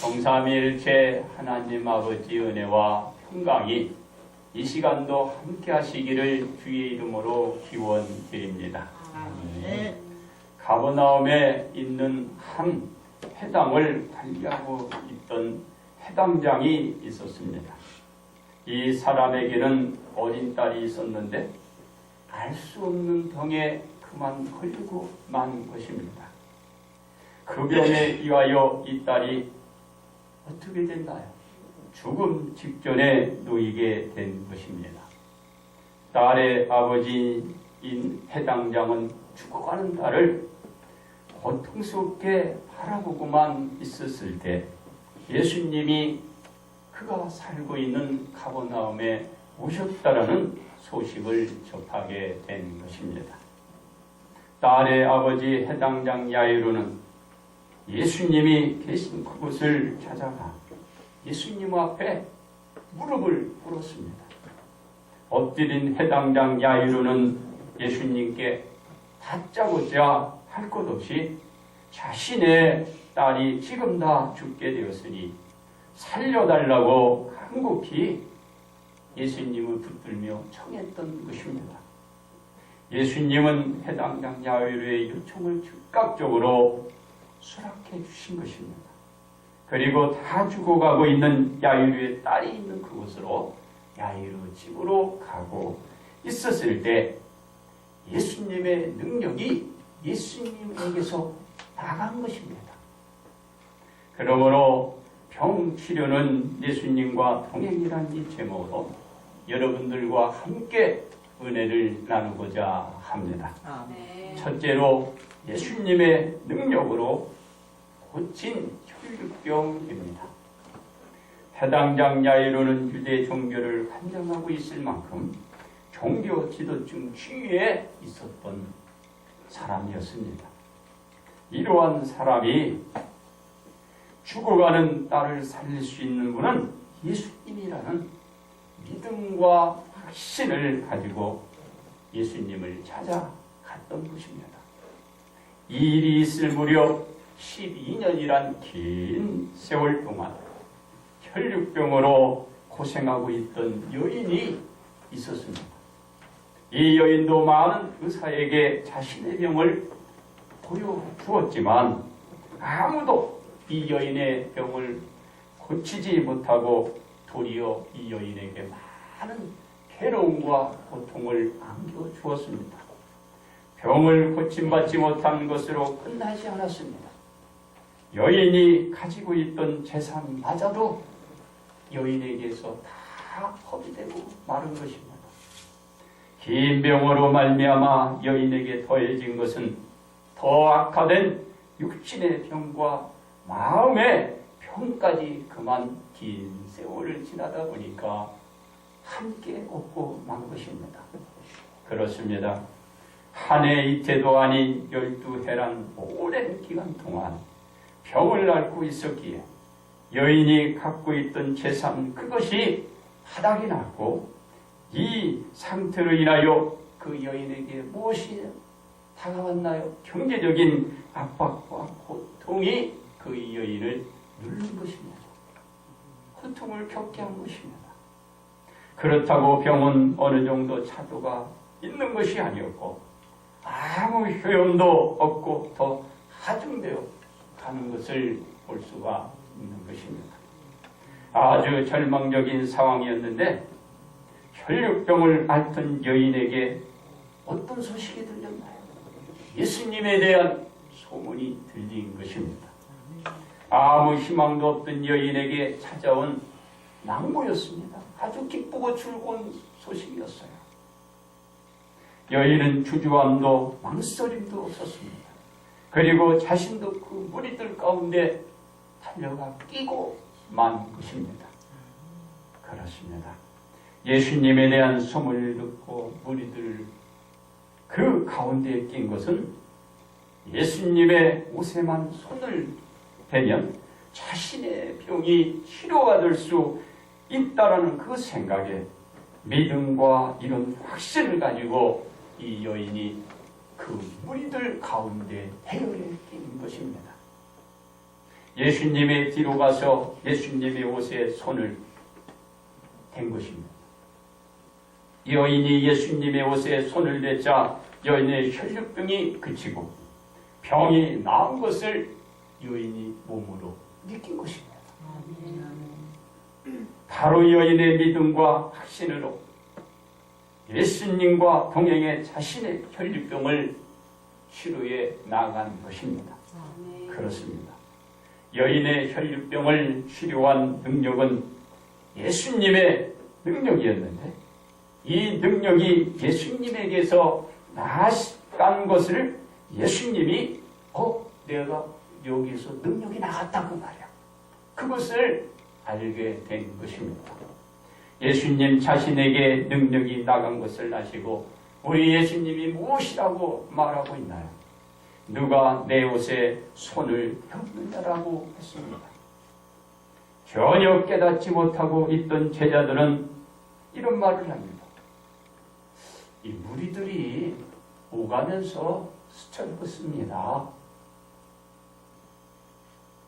성삼위일체 하나님 아버지 은혜와 평강이 이 시간도 함께 하시기를 주의 이름으로 기원드립니다. 가버나움에 있는 한 회당을 관리하고 있던 회당장이 있었습니다. 이 사람에게는 어린 딸이 있었는데 알 수 없는 병에 그만 걸리고 만 것입니다. 그 병에 의하여 이 딸이 어떻게 됐나요? 죽음 직전에 놓이게 된 것입니다. 딸의 아버지인 회당장은 죽어가는 딸을 고통스럽게 바라보고만 있었을 때 예수님이 그가 살고 있는 가버나움에 오셨다라는 소식을 접하게 된 것입니다. 딸의 아버지 회당장 야이로는 예수님이 계신 그곳을 찾아가 예수님 앞에 무릎을 꿇었습니다. 엎드린 회당장 야이로는 예수님께 다짜고짜 할 것 없이 자신의 딸이 지금 다 죽게 되었으니 살려달라고 간곡히 예수님을 붙들며 청했던 것입니다. 예수님은 회당장 야이로의 요청을 즉각적으로 수락해 주신 것입니다. 그리고 다 죽어가고 있는 야이로의 딸이 있는 그곳으로 야이로 집으로 가고 있었을 때 예수님의 능력이 예수님에게서 나간 것입니다. 그러므로 병 치료는 예수님과 동행이라는 이 제목으로 여러분들과 함께 은혜를 나누고자 합니다. 첫째로 예수님의 능력으로 고친 혈류병입니다. 회당장 야이로는 유대 종교를 환장하고 있을 만큼 종교 지도층 지위에 있었던 사람이었습니다. 이러한 사람이 죽어가는 딸을 살릴 수 있는 분은 예수님이라는 믿음과 확신을 가지고 예수님을 찾아갔던 것입니다. 이 일이 있을 무렵 12년이란 긴 세월 동안 혈류병으로 고생하고 있던 여인이 있었습니다. 이 여인도 많은 의사에게 자신의 병을 보여주었지만 아무도 이 여인의 병을 고치지 못하고 도리어 이 여인에게 많은 괴로움과 고통을 안겨주었습니다. 병을 고침받지 못한 것으로 끝나지 않았습니다. 여인이 가지고 있던 재산마저도 여인에게서 다 허비되고 마른 것입니다. 긴 병으로 말미암아 여인에게 더해진 것은 더 악화된 육신의 병과 마음의 병까지 그만 긴 세월을 지나다 보니까 함께 얻고 만 것입니다. 그렇습니다. 한 해 이태도 아닌 12해란 오랜 기간 동안 병을 앓고 있었기에 여인이 갖고 있던 재산 그것이 바닥이 났고 이 상태로 인하여 그 여인에게 무엇이 다가왔나요? 경제적인 압박과 고통이 그 여인을 누른 것입니다. 고통을 겪게 한 것입니다. 그렇다고 병은 어느 정도 차도가 있는 것이 아니었고 아무 효용도 없고 더 하중되어 가는 것을 볼 수가 있는 것입니다. 아주 절망적인 상황이었는데 혈류병을 앓던 여인에게 어떤 소식이 들렸나요? 예수님에 대한 소문이 들린 것입니다. 아무 희망도 없던 여인에게 찾아온 낭보였습니다. 아주 기쁘고 즐거운 소식이었어요. 여인은 주저함도 망설임도 없었습니다. 그리고 자신도 그 무리들 가운데 달려가 끼고 만 것입니다. 그렇습니다. 예수님에 대한 소문을 듣고 무리들 그 가운데에 낀 것은 예수님의 옷에만 손을 대면 자신의 병이 치료가 될 수 있다라는 그 생각에 믿음과 이런 확신을 가지고 이 여인이 그 무리들 가운데 대열에 낀 것입니다. 예수님의 뒤로 가서 예수님의 옷에 손을 댄 것입니다. 여인이 예수님의 옷에 손을 대자 여인의 혈류병이 그치고 병이 나은 것을 여인이 몸으로 느낀 것입니다. 바로 여인의 믿음과 확신으로 예수님과 동행해 자신의 혈류병을 치료해 나간 것입니다. 그렇습니다. 여인의 혈류병을 치료한 능력은 예수님의 능력이었는데 이 능력이 예수님에게서 나간 것을 예수님이 내가 여기서 능력이 나갔다고 말이야. 그것을 알게 된 것입니다. 예수님 자신에게 능력이 나간 것을 아시고 우리 예수님이 무엇이라고 말하고 있나요? 누가 내 옷에 손을 펴느냐라고 했습니다. 전혀 깨닫지 못하고 있던 제자들은 이런 말을 합니다. 이 무리들이 오가면서 스쳐갔습니다.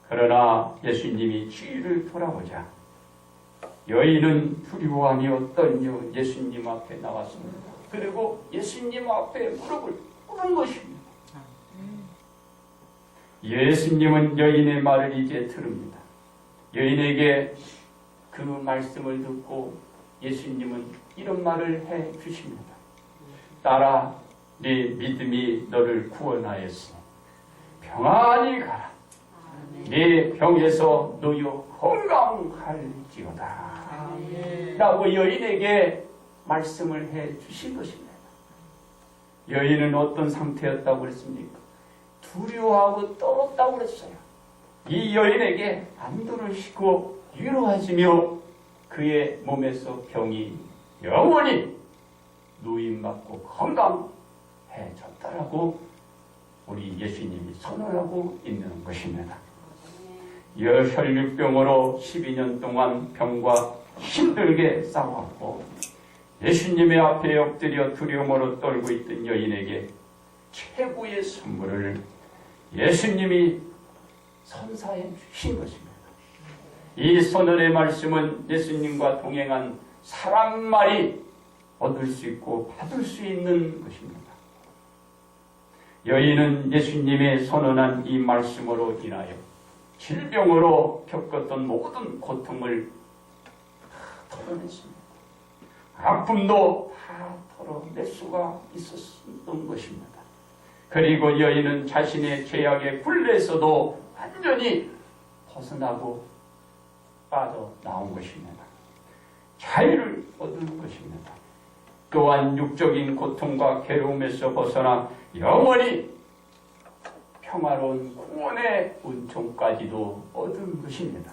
그러나 예수님이 뒤를 돌아보자 여인은 두려워하며 떨며 예수님 앞에 나왔습니다. 그리고 예수님 앞에 무릎을 꿇은 것입니다. 예수님은 여인의 말을 이제 들읍니다. 여인에게 그 말씀을 듣고 예수님은 이런 말을 해 주십니다. 딸아, 네 믿음이 너를 구원하였으니 평안히 가라. 네 병에서 놓여 건강할지어다. 라고 여인에게 말씀을 해 주신 것입니다. 여인은 어떤 상태였다고 그랬습니까? 두려워하고 떨었다고 그랬어요. 이 여인에게 안도를 싣고 위로하시며 그의 몸에서 병이 영원히 누임받고 건강해졌다라고 우리 예수님이 선언하고 있는 것입니다. 혈류병으로 12년 동안 병과 힘들게 싸워왔고 예수님의 앞에 엎드려 두려움으로 떨고 있던 여인에게 최고의 선물을 예수님이 선사해 주신 것입니다. 이 선언의 말씀은 예수님과 동행한 사람만이 얻을 수 있고 받을 수 있는 것입니다. 여인은 예수님의 선언한 이 말씀으로 인하여 질병으로 겪었던 모든 고통을 다 털어냈습니다. 아픔도 다 털어낼 수가 있었던 것입니다. 그리고 여인은 자신의 죄악의 굴레에서도 완전히 벗어나고 빠져나온 것입니다. 자유를 얻은 것입니다. 또한 육적인 고통과 괴로움에서 벗어나 영원히 평화로운 구원의 은총까지도 얻은 것입니다.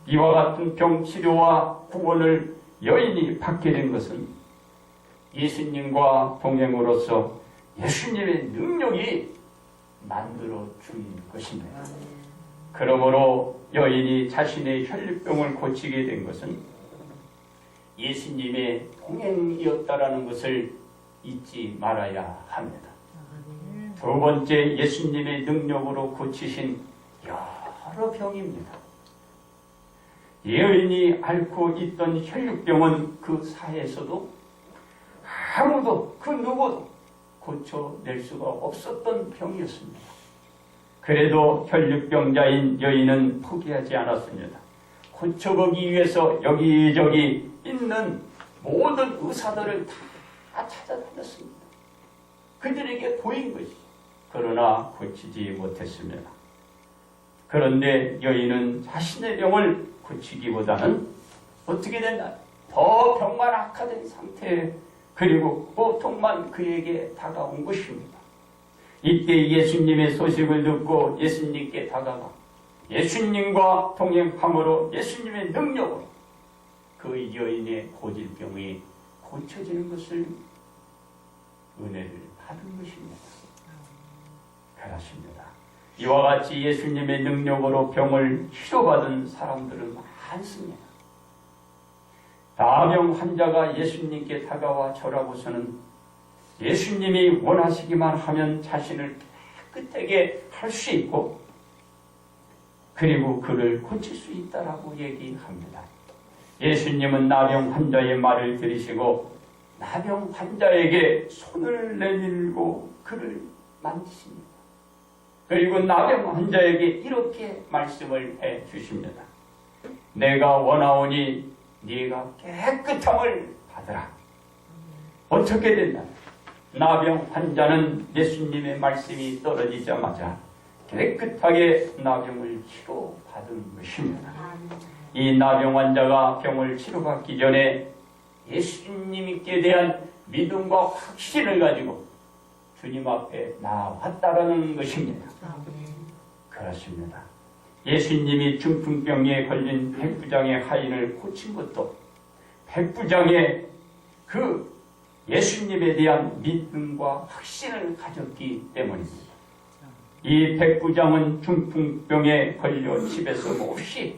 이와 같은 병치료와 구원을 여인이 받게 된 것은 예수님과 동행으로서 예수님의 능력이 만들어 준 것입니다. 그러므로 여인이 자신의 혈류병을 고치게 된 것은 예수님의 동행이었다라는 것을 잊지 말아야 합니다. 두 번째, 예수님의 능력으로 고치신 여러 병입니다. 여인이 앓고 있던 혈류병은 그 사회에서도 아무도 그 누구도 고쳐낼 수가 없었던 병이었습니다. 그래도 혈류병자인 여인은 포기하지 않았습니다. 고쳐보기 위해서 여기저기 있는 모든 의사들을 다 찾아다녔습니다. 그들에게 보인 것이 그러나 고치지 못했습니다. 그런데 여인은 자신의 병을 고치기보다는 어떻게 됐나요? 더 병만 악화된 상태 그리고 고통만 그에게 다가온 것입니다. 이때 예수님의 소식을 듣고 예수님께 다가가 예수님과 동행함으로 예수님의 능력으로 그 여인의 고질병이 고쳐지는 것을 은혜를 받은 것입니다. 그렇습니다. 이와 같이 예수님의 능력으로 병을 치료받은 사람들은 많습니다. 다병 환자가 예수님께 다가와 절하고서는 예수님이 원하시기만 하면 자신을 깨끗하게 할 수 있고 그리고 그를 고칠 수 있다라고 얘기합니다. 예수님은 나병 환자의 말을 들으시고 나병 환자에게 손을 내밀고 그를 만지십니다. 그리고 나병 환자에게 이렇게 말씀을 해 주십니다. 내가 원하오니 네가 깨끗함을 받으라. 어떻게 된다? 나병 환자는 예수님의 말씀이 떨어지자마자 깨끗하게 나병을 치료받은 것입니다. 이 나병 환자가 병을 치료받기 전에 예수님께 대한 믿음과 확신을 가지고 주님 앞에 나왔다라는 것입니다. 그렇습니다. 예수님이 중풍병에 걸린 백부장의 하인을 고친 것도 백부장의 그 예수님에 대한 믿음과 확신을 가졌기 때문입니다. 이 백부장은 중풍병에 걸려 집에서 몹시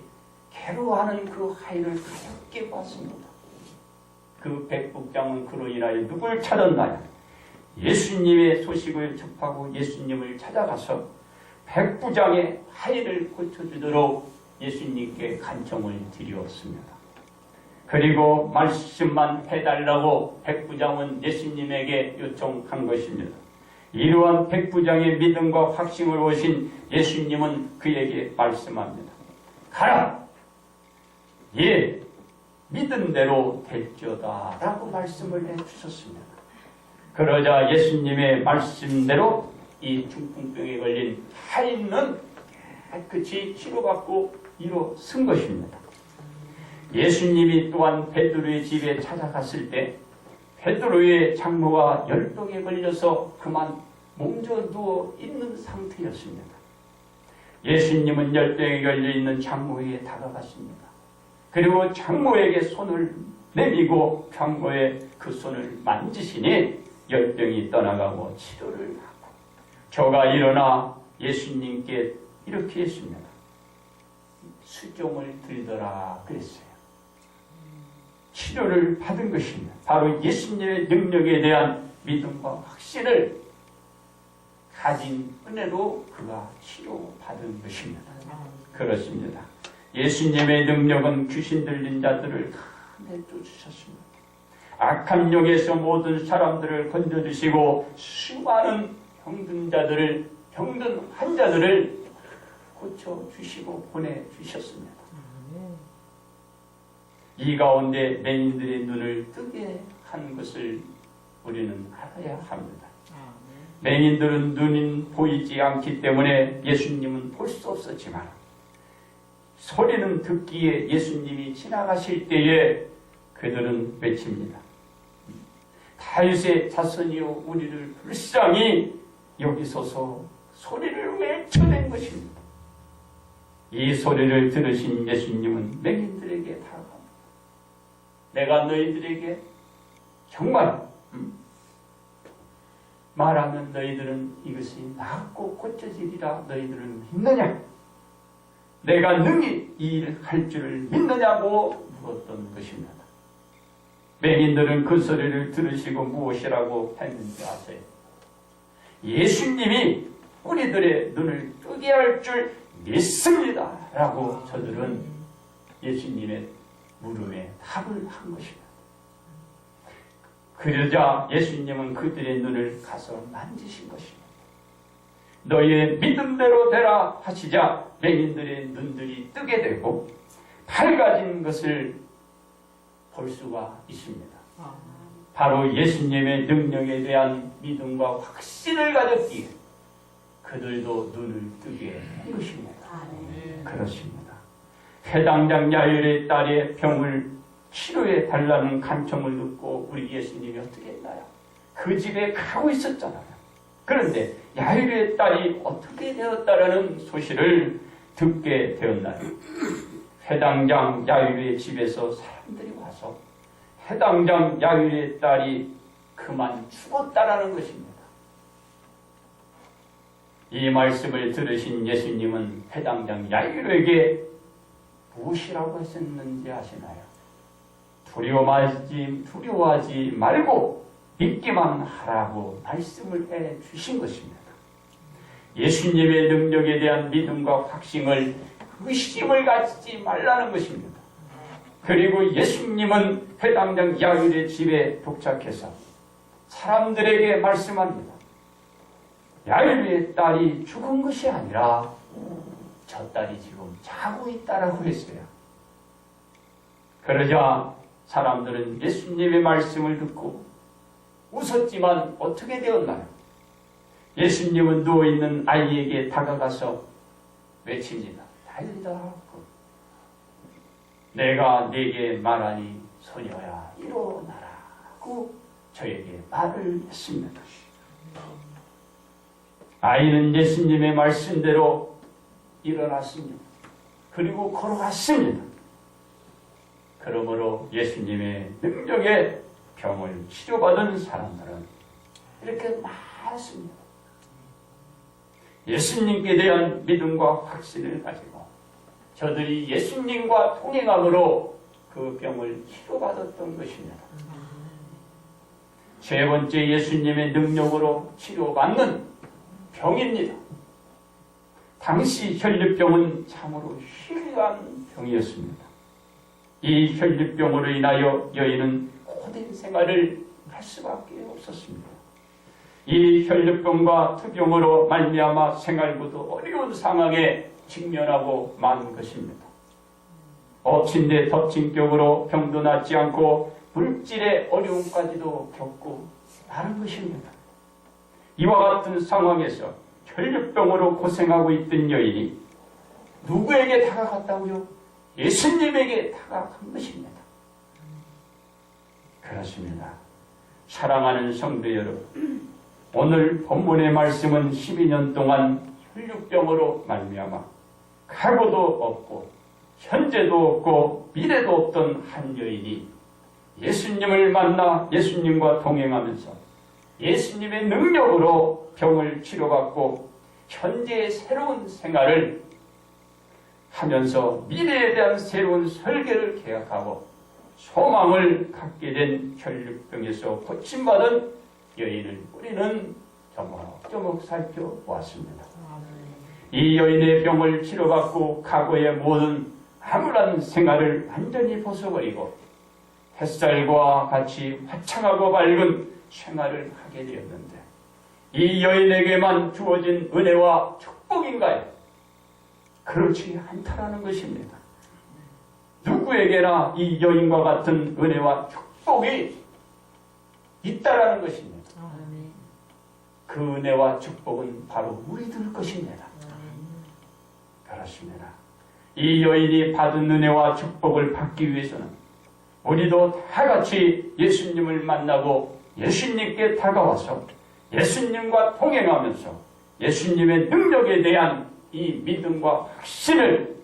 괴로워하는 그 하인을 가볍게 봤습니다. 그 백부장은 그로 인하여 누굴 찾았나요? 예수님의 소식을 접하고 예수님을 찾아가서 백부장의 하인을 고쳐주도록 예수님께 간청을 드렸습니다. 그리고 말씀만 해달라고 백부장은 예수님에게 요청한 것입니다. 이러한 백부장의 믿음과 확신을 보신 예수님은 그에게 말씀합니다. 가라! 예, 믿은 대로 될지어다 라고 말씀을 해주셨습니다. 그러자 예수님의 말씀대로 이 중풍병에 걸린 하인은 깨끗이 치료받고 일어선 것입니다. 예수님이 또한 베드로의 집에 찾아갔을 때 베드로의 장모가 열병에 걸려서 그만 몸져 누워 있는 상태였습니다. 예수님은 열병에 걸려 있는 장모에게 다가갔습니다. 그리고 장모에게 손을 내미고 장모의 그 손을 만지시니 열병이 떠나가고 치료를 하고 저가 일어나 예수님께 이렇게 했습니다. 수종을 들더라 그랬어요. 치료를 받은 것입니다. 바로 예수님의 능력에 대한 믿음과 확신을 가진 은혜로 그가 치료받은 것입니다. 그렇습니다. 예수님의 능력은 귀신 들린 자들을 다 내쫓으셨습니다. 악한 영에서 모든 사람들을 건져주시고 수많은 병든 환자들을 고쳐주시고 보내주셨습니다. 이 가운데 맹인들의 눈을 뜨게 한 것을 우리는 알아야 합니다. 맹인들은 눈이 보이지 않기 때문에 예수님은 볼 수 없었지만 소리는 듣기에 예수님이 지나가실 때에 그들은 외칩니다. 다윗의 자손이여 우리를 불쌍히 여기소서 소리를 외쳐낸 것입니다. 이 소리를 들으신 예수님은 맹인들에게 다가갑니다. 내가 너희들에게 정말 말하면 너희들은 이것이 낫고 고쳐지리라 너희들은 믿느냐? 내가 능히 이 일을 할 줄을 믿느냐고 물었던 것입니다. 맹인들은 그 소리를 들으시고 무엇이라고 했는지 아세요? 예수님이 우리들의 눈을 뜨게 할 줄 믿습니다 라고 저들은 예수님의 물음에 답을 한 것입니다. 그러자 예수님은 그들의 눈을 가서 만지신 것입니다. 너희의 믿음대로 되라 하시자 맹인들의 눈들이 뜨게 되고 밝아진 것을 볼 수가 있습니다. 바로 예수님의 능력에 대한 믿음과 확신을 가졌기에 그들도 눈을 뜨게 한 것입니다. 그렇습니다. 회당장 야일의 딸의 병을 치료해 달라는 간청을 듣고 우리 예수님이 어떻게 했나요? 그 집에 가고 있었잖아요. 그런데 야일의 딸이 어떻게 되었다라는 소식을 듣게 되었나요? 회당장 야일의 집에서 사람들이 와서 회당장 야일의 딸이 그만 죽었다라는 것입니다. 이 말씀을 들으신 예수님은 회당장 야일에게 무엇이라고 하셨는지 아시나요? 두려워하지 말고 믿기만 하라고 말씀을 해 주신 것입니다. 예수님의 능력에 대한 믿음과 확신을 의심을 가지지 말라는 것입니다. 그리고 예수님은 회당장 야일의 집에 도착해서 사람들에게 말씀합니다. 야일의 딸이 죽은 것이 아니라 저 딸이 지금 자고 있다라고 했어요. 그러자 사람들은 예수님의 말씀을 듣고 웃었지만 어떻게 되었나요? 예수님은 누워있는 아이에게 다가가서 외칩니다. 달리라. 내가 네게 말하니 소녀야 일어나라 하고 저에게 말을 했습니다. 아이는 예수님의 말씀대로 일어났습니다. 그리고 걸어갔습니다. 그러므로 예수님의 능력에 병을 치료받은 사람들은 이렇게 많습니다. 예수님께 대한 믿음과 확신을 가지고 저들이 예수님과 동행함으로 그 병을 치료받았던 것입니다. 세 번째, 예수님의 능력으로 치료받는 병입니다. 당시 혈류병은 참으로 희귀한 병이었습니다. 이 혈류병으로 인하여 여인은 고된 생활을 할 수밖에 없었습니다. 이 혈류병과 투병으로 말미암아 생활고도 어려운 상황에 직면하고 만 것입니다. 엎친 데 덮친 격으로 병도 낫지 않고 물질의 어려움까지도 겪고 마는 것입니다. 이와 같은 상황에서 혈류병으로 고생하고 있던 여인이 누구에게 다가갔다고요? 예수님에게 다가간 것입니다. 그렇습니다. 사랑하는 성도 여러분, 오늘 본문의 말씀은 12년 동안 혈류병으로 말미암아 가고도 없고 현재도 없고 미래도 없던 한 여인이 예수님을 만나 예수님과 동행하면서 예수님의 능력으로 병을 치료받고 현재의 새로운 생활을 하면서 미래에 대한 새로운 설계를 계약하고 소망을 갖게 된 혈류병에서 고침받은 여인을 우리는 조목조목 살펴보았습니다. 이 여인의 병을 치료받고 과거의 모든 암울한 생활을 완전히 벗어버리고 햇살과 같이 화창하고 밝은 생활을 하게 되었는데 이 여인에게만 주어진 은혜와 축복인가요? 그렇지 않다라는 것입니다. 누구에게나 이 여인과 같은 은혜와 축복이 있다라는 것입니다. 그 은혜와 축복은 바로 우리들 것입니다. 그렇습니다. 이 여인이 받은 은혜와 축복을 받기 위해서는 우리도 다 같이 예수님을 만나고 예수님께 다가와서 예수님과 동행하면서 예수님의 능력에 대한 이 믿음과 확신을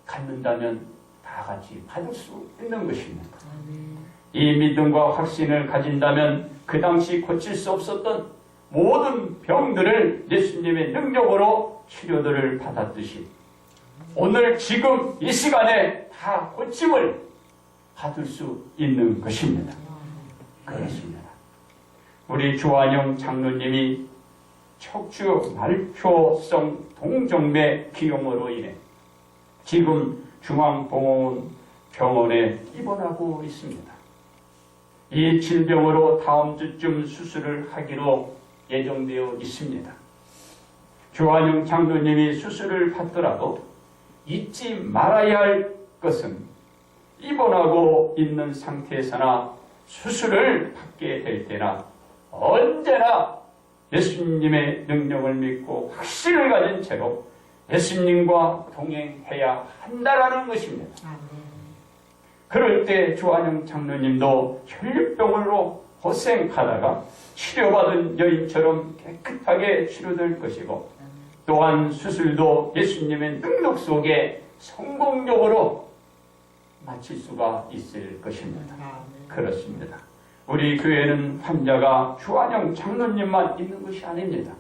갖는다면 다 같이 받을 수 있는 것입니다. 이 믿음과 확신을 가진다면 그 당시 고칠 수 없었던 모든 병들을 예수님의 능력으로 치료들을 받았듯이 오늘 지금 이 시간에 다 고침을 받을 수 있는 것입니다. 그렇습니다. 우리 주한영 장로님이 척추 말초성 동정맥 기용으로 인해 지금 중앙봉원병원에 입원하고 있습니다. 이 질병으로 다음 주쯤 수술을 하기로 예정되어 있습니다. 주한영 장로님이 수술을 받더라도 잊지 말아야 할 것은 입원하고 있는 상태에서나 수술을 받게 될 때나 언제나 예수님의 능력을 믿고 확신을 가진 채로 예수님과 동행해야 한다라는 것입니다. 그럴 때 주한영 장로님도 혈류병으로 고생하다가 치료받은 여인처럼 깨끗하게 치료될 것이고 또한 수술도 예수님의 능력 속에 성공적으로 마칠 수가 있을 것입니다. 그렇습니다. 우리 교회는 환자가 주한영 장로님만 있는 것이 아닙니다.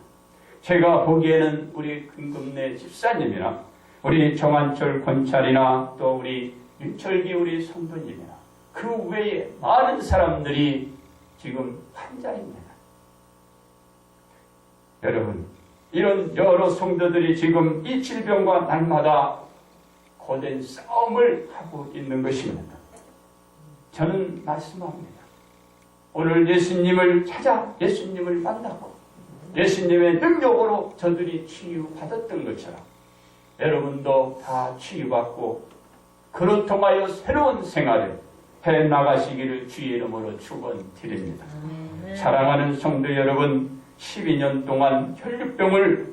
제가 보기에는 우리 금금내 집사님이나 우리 정한철 권찰이나 또 우리 윤철기 우리 성도님이나 그 외에 많은 사람들이 지금 환자입니다. 여러분, 이런 여러 성도들이 지금 이 질병과 날마다 고된 싸움을 하고 있는 것입니다. 저는 말씀합니다. 오늘 예수님을 찾아 예수님을 만나고 예수님의 능력으로 저들이 치유받았던 것처럼 여러분도 다 치유받고 그로 통하여 새로운 생활을 해나가시기를 주의 이름으로 축원드립니다. 사랑하는 성도 여러분, 12년 동안 혈류병을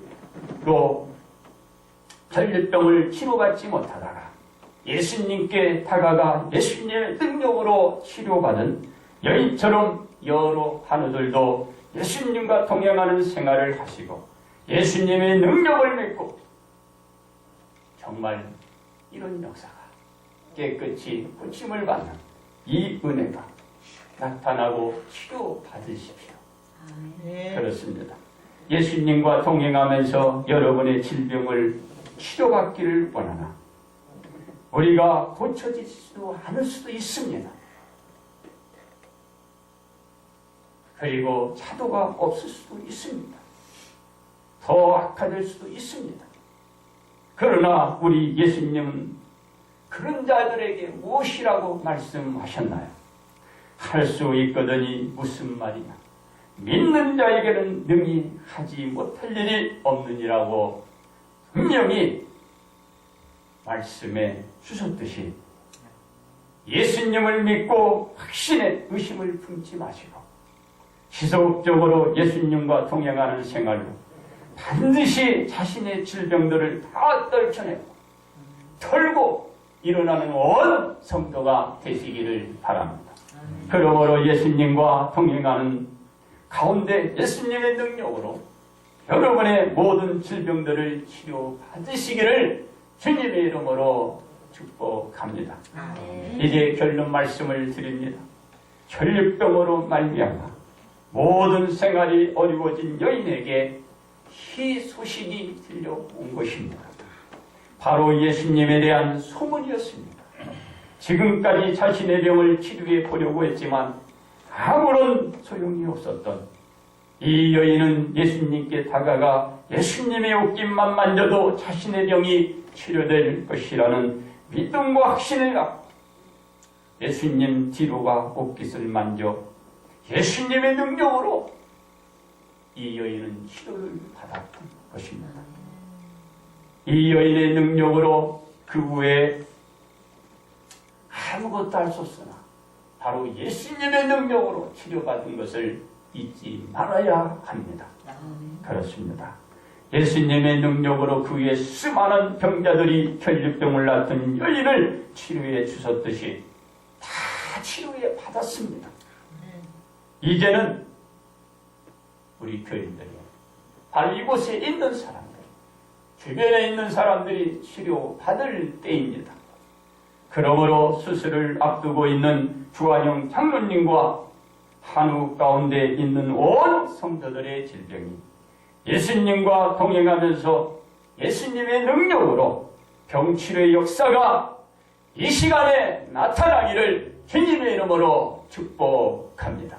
치료받지 못하다가 예수님께 다가가 예수님의 능력으로 치료받은 여인처럼 여러 환우들도 예수님과 동행하는 생활을 하시고 예수님의 능력을 믿고 정말 이런 역사가 깨끗이 고침을 받는 이 은혜가 나타나고 치료받으십시오. 그렇습니다. 예수님과 동행하면서 여러분의 질병을 치료받기를 원하나 우리가 고쳐지지도 않을 수도 있습니다. 그리고 차도가 없을 수도 있습니다. 더 악화될 수도 있습니다. 그러나 우리 예수님은 그런 자들에게 무엇이라고 말씀하셨나요? 할 수 있거든이 무슨 말이냐? 믿는 자에게는 능히 하지 못할 일이 없느니라고 분명히 말씀해 주셨듯이 예수님을 믿고 확신의 의심을 품지 마시고 지속적으로 예수님과 동행하는 생활로 반드시 자신의 질병들을 다 떨쳐내고 털고 일어나는 온 성도가 되시기를 바랍니다. 그러므로 예수님과 동행하는 가운데 예수님의 능력으로 여러분의 모든 질병들을 치료받으시기를 주님의 이름으로 축복합니다. 이제 결론 말씀을 드립니다. 혈류병으로 말미암아 모든 생활이 어려워진 여인에게 희소식이 들려온 것입니다. 바로 예수님에 대한 소문이었습니다. 지금까지 자신의 병을 치료해 보려고 했지만 아무런 소용이 없었던 이 여인은 예수님께 다가가 예수님의 옷깃만 만져도 자신의 병이 치료될 것이라는 믿음과 확신을 갖고 예수님 뒤로가 옷깃을 만져 예수님의 능력으로 이 여인은 치료를 받았던 것입니다. 이 여인의 능력으로 그 후에 아무것도 할 수 없으나 바로 예수님의 능력으로 치료받은 것을 잊지 말아야 합니다. 그렇습니다. 예수님의 능력으로 그 위에 수많은 병자들이 혈류병을 앓던 여인을 치료해 주셨듯이 다 치료해 받았습니다. 이제는 우리 교인들이 바로 이곳에 있는 사람들, 주변에 있는 사람들이 치료받을 때입니다. 그러므로 수술을 앞두고 있는 주한영 장로님과 한우 가운데 있는 온 성도들의 질병이 예수님과 동행하면서 예수님의 능력으로 병치료의 역사가 이 시간에 나타나기를 주님의 이름으로 축복합니다.